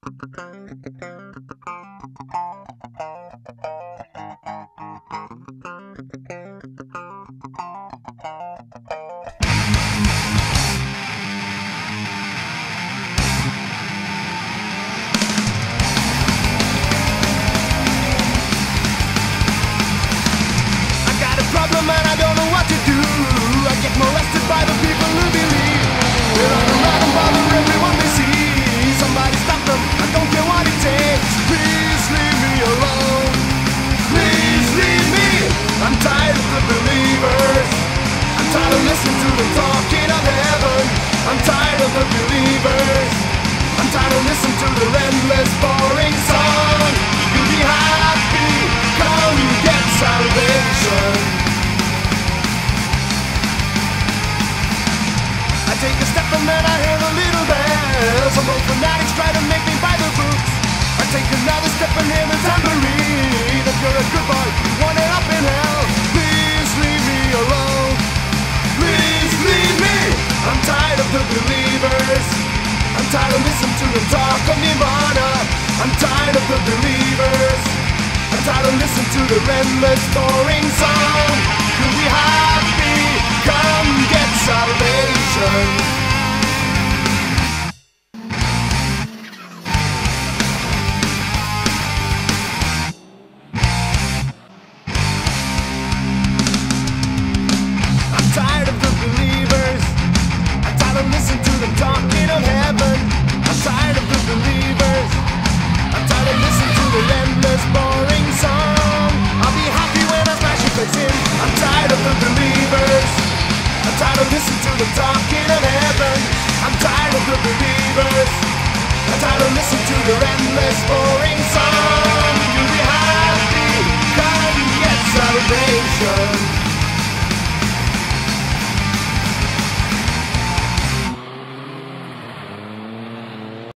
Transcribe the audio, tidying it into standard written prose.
And I don't know what to do. I get molested by the people who believe they run around and bother everyone they see. Somebody stop them, I don't care what it takes. Please leave me alone. Please leave me. I'm tired of the believers. I'm tired of listening to them talking of heaven. I'm tired of the believers. I'm tired of listening to their endless boring song. You'll be happy, come get salvation. I take a step and then I hear the little bells. Some old fanatics try to make me buy the books. I take another step and hear the tambourine. If you're a good boy, you want it up in hell. Please leave me alone. Please leave me. I'm tired of the believers. I'm tired of listening to them talk of Nirvana. I'm tired of the believers. I'm tired of listening to the endless boring song. You'll be happy, come get salvation. I'm tired of the believers. I'm tired of listening to them talking of heaven. I'm tired of the believers. I'm tired of listening to the endless boring song. I'll be happy when I smash your face in. I'm tired of the believers. I'm tired of listening to them talking of heaven. I'm tired of the believers. I'm tired of listening to their endless boring song. You'll be happy, come get salvation.